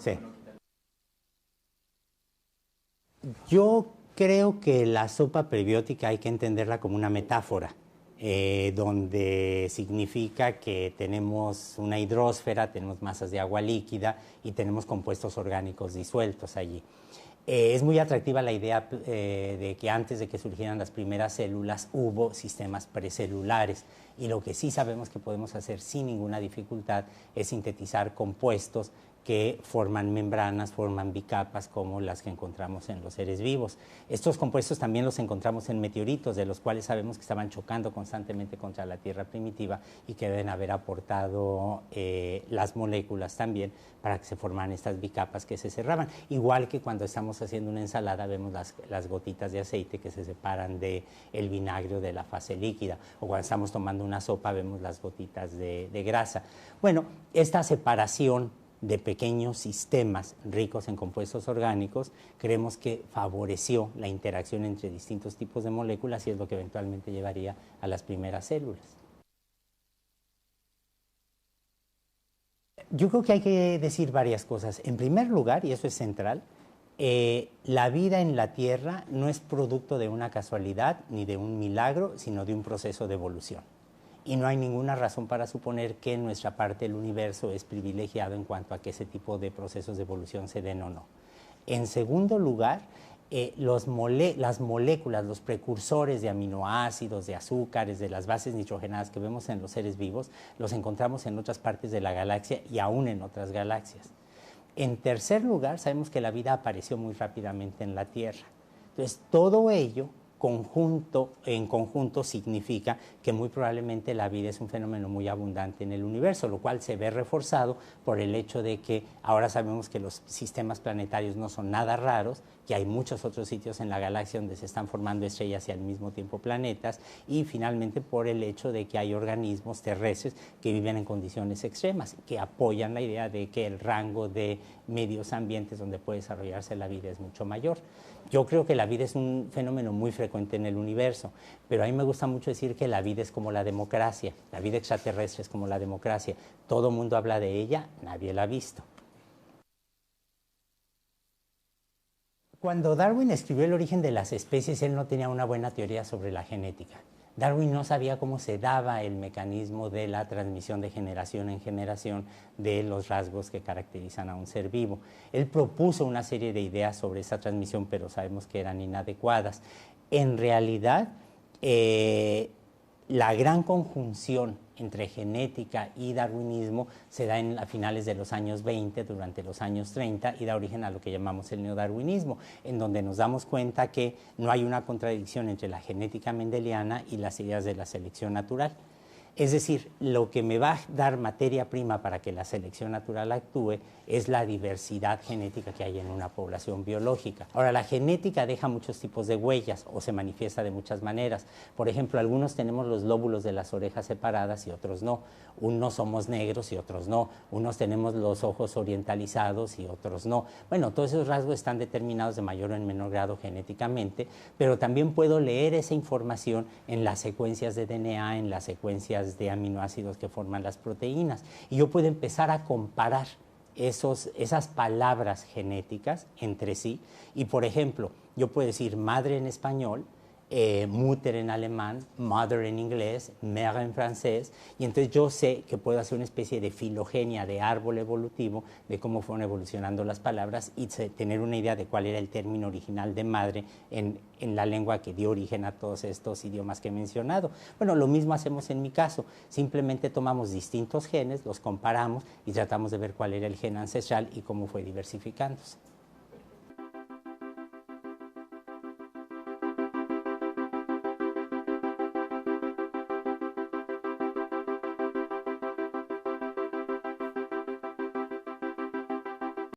Sí. Yo creo que la sopa prebiótica hay que entenderla como una metáfora, donde significa que tenemos una hidrosfera, tenemos masas de agua líquida y tenemos compuestos orgánicos disueltos allí. Es muy atractiva la idea de que antes de que surgieran las primeras células hubo sistemas precelulares, y lo que sí sabemos que podemos hacer sin ninguna dificultad es sintetizar compuestos que forman membranas, forman bicapas como las que encontramos en los seres vivos. Estos compuestos también los encontramos en meteoritos, de los cuales sabemos que estaban chocando constantemente contra la Tierra primitiva y que deben haber aportado las moléculas también para que se formaran estas bicapas que se cerraban. Igual que cuando estamos haciendo una ensalada vemos las gotitas de aceite que se separan del vinagre o de la fase líquida, o cuando estamos tomando una sopa vemos las gotitas de grasa. Bueno, esta separación de pequeños sistemas ricos en compuestos orgánicos, creemos que favoreció la interacción entre distintos tipos de moléculas y es lo que eventualmente llevaría a las primeras células. Yo creo que hay que decir varias cosas. En primer lugar, y eso es central, la vida en la Tierra no es producto de una casualidad ni de un milagro, sino de un proceso de evolución. Y no hay ninguna razón para suponer que en nuestra parte del universo es privilegiado en cuanto a que ese tipo de procesos de evolución se den o no. En segundo lugar, las moléculas, los precursores de aminoácidos, de azúcares, de las bases nitrogenadas que vemos en los seres vivos, los encontramos en otras partes de la galaxia y aún en otras galaxias. En tercer lugar, sabemos que la vida apareció muy rápidamente en la Tierra. Entonces, todo ello en conjunto significa que muy probablemente la vida es un fenómeno muy abundante en el universo, lo cual se ve reforzado por el hecho de que ahora sabemos que los sistemas planetarios no son nada raros, que hay muchos otros sitios en la galaxia donde se están formando estrellas y al mismo tiempo planetas, y finalmente por el hecho de que hay organismos terrestres que viven en condiciones extremas, que apoyan la idea de que el rango de medios ambientes donde puede desarrollarse la vida es mucho mayor. Yo creo que la vida es un fenómeno muy frecuente en el universo, pero a mí me gusta mucho decir que la vida es como la democracia, la vida extraterrestre es como la democracia. Todo el mundo habla de ella, nadie la ha visto. Cuando Darwin escribió El origen de las especies, él no tenía una buena teoría sobre la genética. Darwin no sabía cómo se daba el mecanismo de la transmisión de generación en generación de los rasgos que caracterizan a un ser vivo. Él propuso una serie de ideas sobre esa transmisión, pero sabemos que eran inadecuadas. En realidad, la gran conjunción entre genética y darwinismo se da a finales de los años 20, durante los años 30, y da origen a lo que llamamos el neodarwinismo, en donde nos damos cuenta que no hay una contradicción entre la genética mendeliana y las ideas de la selección natural. Es decir, lo que me va a dar materia prima para que la selección natural actúe es la diversidad genética que hay en una población biológica. Ahora, la genética deja muchos tipos de huellas o se manifiesta de muchas maneras. Por ejemplo, algunos tenemos los lóbulos de las orejas separadas y otros no. Unos somos negros y otros no. Unos tenemos los ojos orientalizados y otros no. Bueno, todos esos rasgos están determinados de mayor o en menor grado genéticamente, pero también puedo leer esa información en las secuencias de DNA, en las secuencias de aminoácidos que forman las proteínas. Y yo puedo empezar a comparar esas palabras genéticas entre sí. Y, por ejemplo, yo puedo decir madre en español, Mutter en alemán, mother en inglés, mère en francés, y entonces yo sé que puedo hacer una especie de filogenia, de árbol evolutivo, de cómo fueron evolucionando las palabras y tener una idea de cuál era el término original de madre en la lengua que dio origen a todos estos idiomas que he mencionado. Bueno, lo mismo hacemos en mi caso, simplemente tomamos distintos genes, los comparamos y tratamos de ver cuál era el gen ancestral y cómo fue diversificándose.